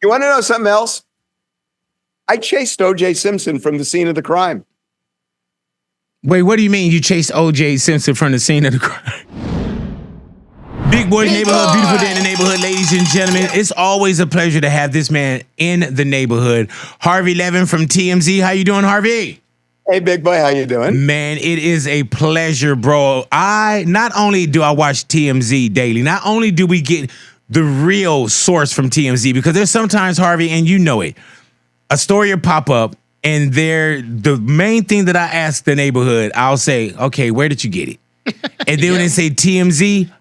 You want to know something else? I chased O.J. Simpson from the scene of the crime. Wait, what do you mean you chased O.J. Simpson from the scene of the crime? Big Boy's Neighborhood, beautiful day in the neighborhood, ladies and gentlemen. It's always a pleasure to have this man in the neighborhood. Harvey Levin from TMZ. How you doing, Harvey? Hey, big boy, how you doing? Man, it is a pleasure, bro. Not only do I watch TMZ daily, not only do we get the real source from TMZ, because there's sometimes, Harvey, and you know it, a story will pop up, and the main thing that I ask the neighborhood, I'll say, okay, where did you get it? And then when they say TMZ,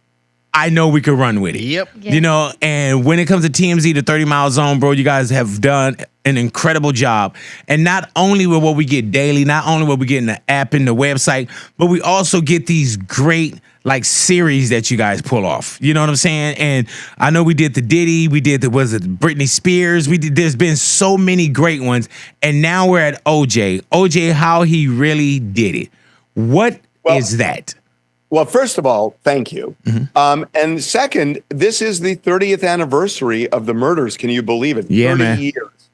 I know we could run with it. Yep. You know, and when it comes to TMZ, the 30 Mile Zone, bro, you guys have done an incredible job. And not only with what we get daily, not only what we get in the app and the website, but we also get these great like series that you guys pull off. You know what I'm saying? And I know we did the Diddy, we did Britney Spears, there's been so many great ones. And now we're at OJ. OJ, how he really did it. What is that? Well, first of all, thank you. Mm-hmm. And second, this is the 30th anniversary of the murders. Can you believe it? Yeah, 30 man. years.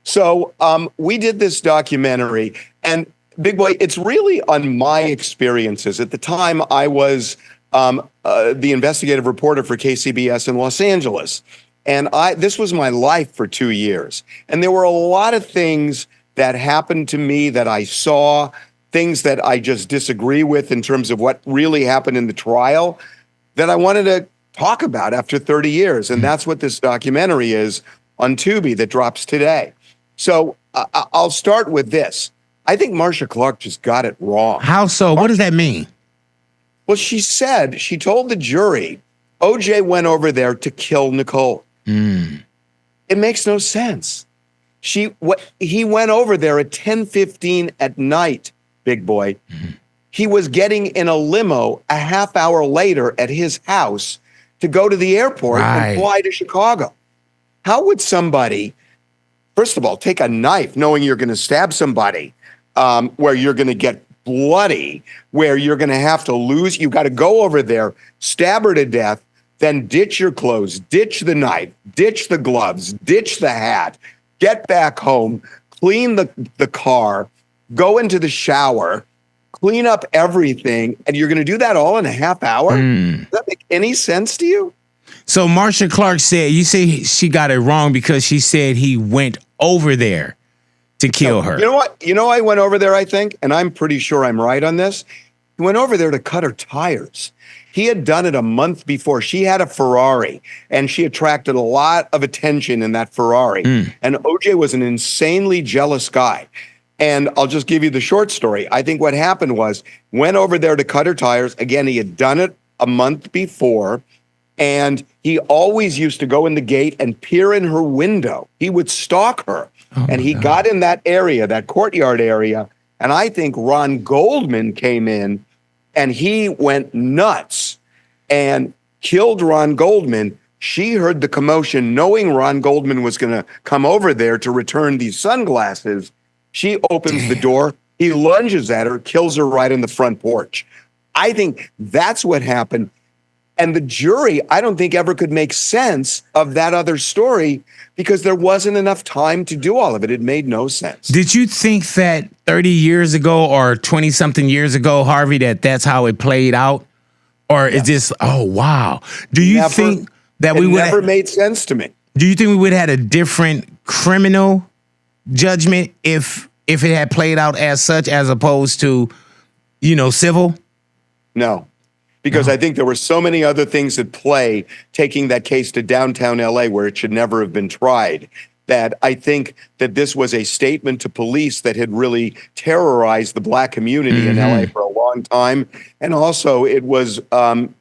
So we did this documentary, and Big Boy, it's really on my experiences. At the time, I was the investigative reporter for KCBS in Los Angeles. And this was my life for 2 years. And there were a lot of things that happened to me that I saw, things that I just disagree with in terms of what really happened in the trial that I wanted to talk about after 30 years. And that's what this documentary is on Tubi that drops today. So I'll start with this. I think Marcia Clark just got it wrong. How so? What does that mean? Well, she told the jury, OJ went over there to kill Nicole. It makes no sense. He went over there at 10:15 at night, Big Boy. He was getting in a limo a half hour later at his house to go to the airport and fly to Chicago. How would somebody, first of all, take a knife knowing you're going to stab somebody, where you're going to get bloody, where you're going to have to lose? You've got to go over there, stab her to death, then ditch your clothes, ditch the knife, ditch the gloves, ditch the hat, get back home, clean the car, go into the shower, clean up everything, and you're going to do that all in a half hour? Does that make any sense to you? So Marcia Clark said, you say she got it wrong because she said he went over there to kill her. You know what? I went over there, I think, and I'm pretty sure I'm right on this. He went over there to cut her tires. He had done it a month before. She had a Ferrari, and she attracted a lot of attention in that Ferrari. And OJ was an insanely jealous guy. And I'll just give you the short story. I think what happened was, went over there to cut her tires. Again, he had done it a month before, and he always used to go in the gate and peer in her window. He would stalk her. And he got in that area, that courtyard area, and I think Ron Goldman came in, and he went nuts and killed Ron Goldman. She heard the commotion, knowing Ron Goldman was going to come over there to return these sunglasses. She opens the door. He lunges at her, kills her right in the front porch. I think that's what happened. And the jury, I don't think, ever could make sense of that other story because there wasn't enough time to do all of it. It made no sense. Did you think that 30 years ago or 20-something years ago, Harvey, that's how it played out? Or is this, oh, wow. Do you think that we would have... It never made sense to me. Do you think we would have had a different criminal judgment if it had played out as such as opposed to, civil? No. Because I think there were so many other things at play taking that case to downtown LA where it should never have been tried, that I think that this was a statement to police that had really terrorized the Black community in LA for a long time. And also it was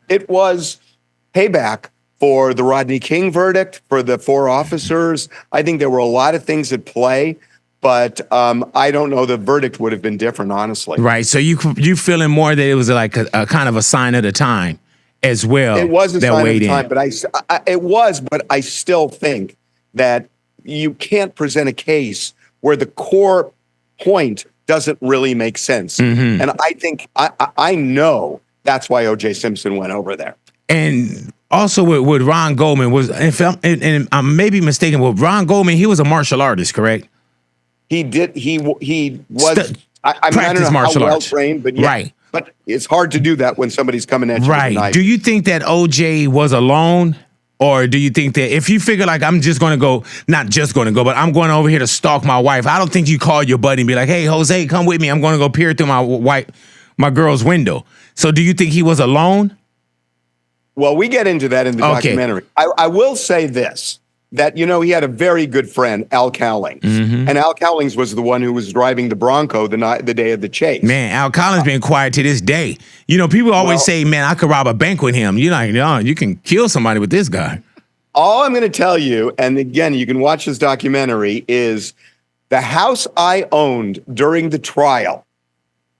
payback for the Rodney King verdict, for the 4 officers. I think there were a lot of things at play. But I don't know, the verdict would have been different, honestly. Right. So you feeling more that it was like a kind of a sign of the time as well. It was a sign of the time, but I still think that you can't present a case where the core point doesn't really make sense. And I think I know that's why O.J. Simpson went over there. And Also with Ron Goldman was, and I'm maybe mistaken, with Ron Goldman, he was a martial artist, correct? He did. He was. I mean, I don't practice know martial how well arts. trained, but yeah. Right. But it's hard to do that when somebody's coming at you with a Right. knife. Do you think that OJ was alone? Or do you think that if you figure like I'm just going to go, not just going to go, but I'm going over here to stalk my wife, I don't think you call your buddy and be like, hey, Jose, come with me. I'm going to go peer through my girl's window. So do you think he was alone? Well, we get into that in the documentary. I will say this, that, you know, he had a very good friend, Al Cowlings. Mm-hmm. And Al Cowlings was the one who was driving the Bronco the day of the chase. Man, Al Collins been quiet to this day. You know, people always say, man, I could rob a bank with him. You're like, no, you can kill somebody with this guy. All I'm going to tell you, and again, you can watch this documentary, is the house I owned during the trial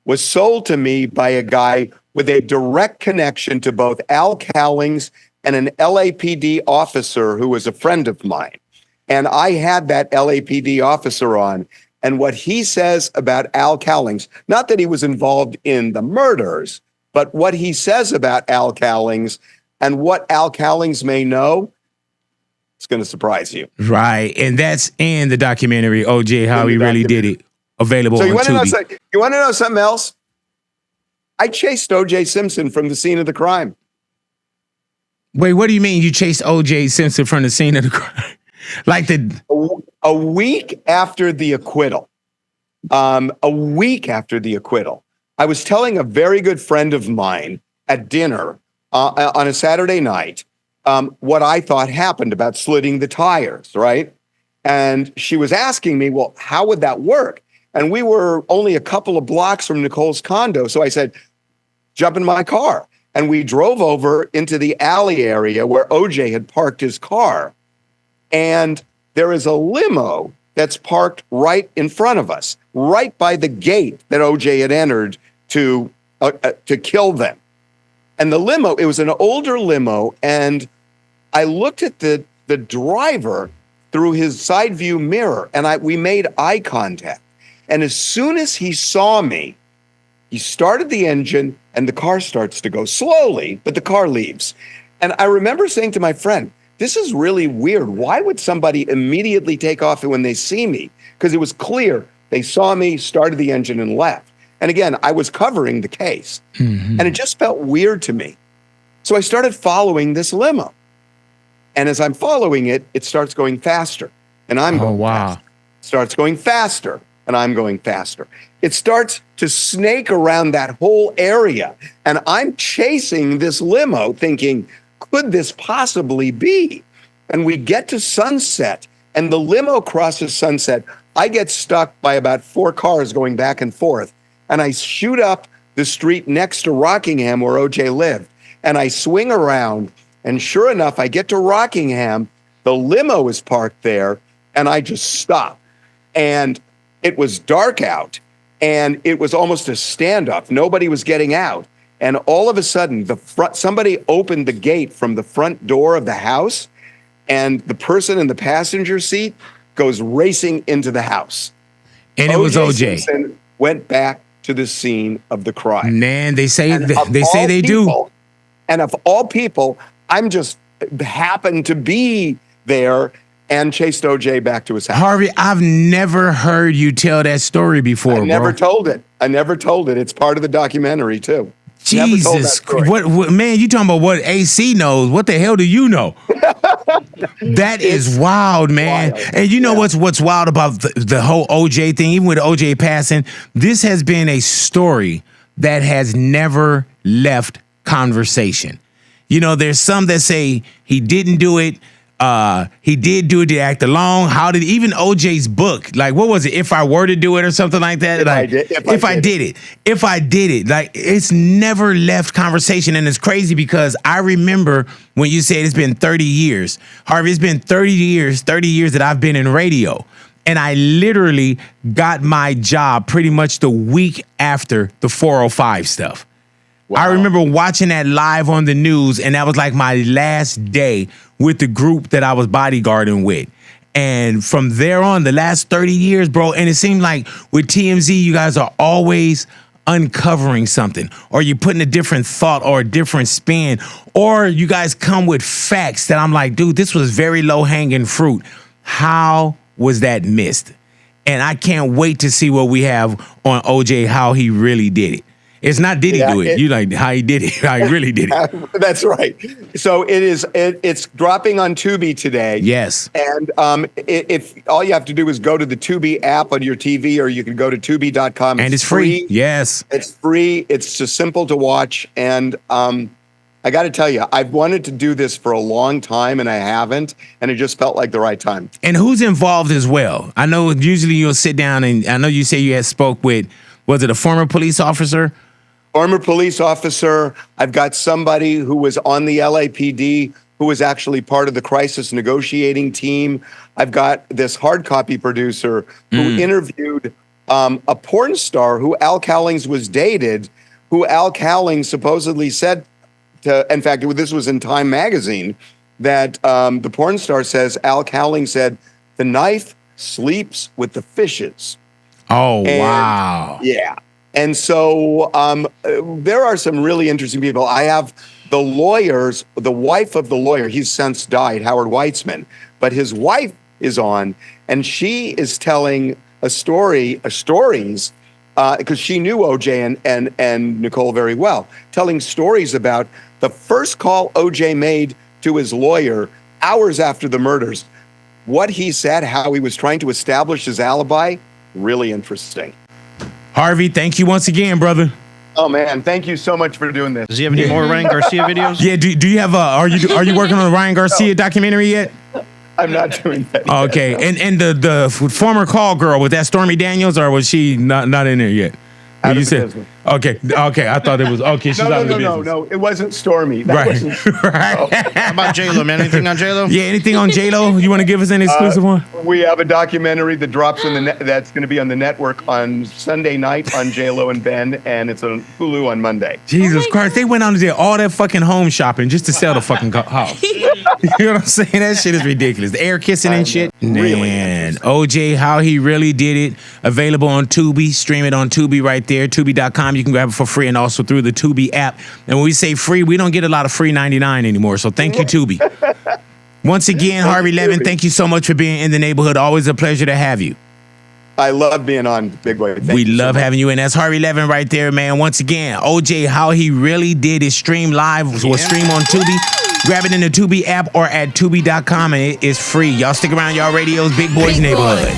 was sold to me by a guy with a direct connection to both Al Cowlings and an LAPD officer who was a friend of mine. And I had that LAPD officer on. And what he says about Al Cowlings, not that he was involved in the murders, but what he says about Al Cowlings and what Al Cowlings may know, it's going to surprise you. Right. And that's in the documentary, OJ, How He Really Did It, available on Tubi. You want to know something else? I chased OJ Simpson from the scene of the crime. Wait, what do you mean you chased OJ Simpson from the scene of the crime? Like a week after the acquittal. I was telling a very good friend of mine at dinner on a Saturday night what I thought happened about slitting the tires, right? And she was asking me, well, how would that work? And we were only a couple of blocks from Nicole's condo. So I said, jump in my car. And we drove over into the alley area where OJ had parked his car. And there is a limo that's parked right in front of us, right by the gate that OJ had entered to kill them. And the limo, it was an older limo. And I looked at the driver through his side view mirror, and we made eye contact. And as soon as he saw me, he started the engine and the car starts to go slowly, but the car leaves. And I remember saying to my friend, this is really weird. Why would somebody immediately take off when they see me? Because it was clear they saw me, started the engine and left. And again, I was covering the case. Mm-hmm. And it just felt weird to me. So I started following this limo. And as I'm following it, it starts going faster. And I'm going faster. It starts going faster. And I'm going faster. It starts to snake around that whole area. And I'm chasing this limo thinking, could this possibly be? And we get to Sunset and the limo crosses Sunset. I get stuck by about 4 cars going back and forth. And I shoot up the street next to Rockingham where OJ lived. And I swing around. And sure enough, I get to Rockingham. The limo is parked there. And I just stop. And it was dark out, and it was almost a standoff. Nobody was getting out. And all of a sudden, somebody opened the gate from the front door of the house, and the person in the passenger seat goes racing into the house. And it was OJ. Simpson went back to the scene of the crime. Man, they say they do. And of all people, I'm just happened to be there and chased OJ back to his house. Harvey, I've never heard you tell that story before, I never told it. It's part of the documentary, too. Jesus, what man, you talking about what AC knows. What the hell do you know? That is wild, man. Wild. And you know what's wild about the whole OJ thing, even with OJ passing, this has been a story that has never left conversation. You know, there's some that say he didn't do it. He did do it to act alone. How did even OJ's book, like what was it? If I were to do it or something like that? If I did it, like it's never left conversation. And it's crazy because I remember when you said it's been 30 years, Harvey, it's been 30 years that I've been in radio. And I literally got my job pretty much the week after the 405 stuff. Wow. I remember watching that live on the news, and that was like my last day with the group that I was bodyguarding with. And from there on, the last 30 years, bro, and it seemed like with TMZ, you guys are always uncovering something, or you're putting a different thought or a different spin, or you guys come with facts that I'm like, dude, this was very low hanging fruit. How was that missed? And I can't wait to see what we have on OJ, how he really did it. It's not did he do it. You like how he did it, how he really did it. That's right. So it's dropping on Tubi today. Yes. And if all you have to do is go to the Tubi app on your TV, or you can go to Tubi.com. And it's free. Yes. It's free. It's just simple to watch. And I got to tell you, I've wanted to do this for a long time, and I haven't. And it just felt like the right time. And who's involved as well? I know usually you'll sit down, and I know you say you had spoke with, was it a former police officer? Former police officer. I've got somebody who was on the LAPD who was actually part of the crisis negotiating team. I've got this hard copy producer who interviewed a porn star who Al Cowlings was dated, who Al Cowlings supposedly said to, in fact, this was in Time magazine, that the porn star says Al Cowlings said, "The knife sleeps with the fishes." Oh, wow. Yeah. And so there are some really interesting people. I have the wife of the lawyer, he's since died, Howard Weitzman, but his wife is on, and she is telling stories, because she knew OJ and Nicole very well, telling stories about the first call OJ made to his lawyer hours after the murders, what he said, how he was trying to establish his alibi. Really interesting. Harvey, thank you once again, brother. Oh man, thank you so much for doing this. Does he have any more Ryan Garcia videos? Yeah, do you have are you working on a Ryan Garcia documentary yet? I'm not doing that. Okay, and the former call girl, was that Stormy Daniels, or was she not in there yet? Out You of said business. okay. I thought it was okay. She's out of the business. No, it wasn't Stormy. That wasn't, Right. How about J-Lo, man? Anything on J-Lo? Yeah, anything on J-Lo? You want to give us an exclusive one? we have a documentary that drops in the that's going to be on the network on Sunday night on J-Lo and Ben, and it's on Hulu on Monday. Jesus Christ, they went on to do all that fucking home shopping just to sell the fucking house. You know what I'm saying? That shit is ridiculous. The air kissing and shit. Man, OJ, how he really did it. Available on Tubi. Stream it on Tubi right there. Tubi.com. You can grab it for free, and also through the Tubi app. And when we say free, we don't get a lot of free 99 anymore. So thank you, Tubi. Once again, Harvey Levin, thank you so much for being in the neighborhood. Always a pleasure to have you. I love being on Big Boy. We love having you, and that's Harvey Levin right there, man. Once again, OJ, how he really did it. Stream live, was stream on Tubi. Grab it in the Tubi app or at Tubi.com, and it is free. Y'all stick around, y'all radios, Big Boys Neighborhood.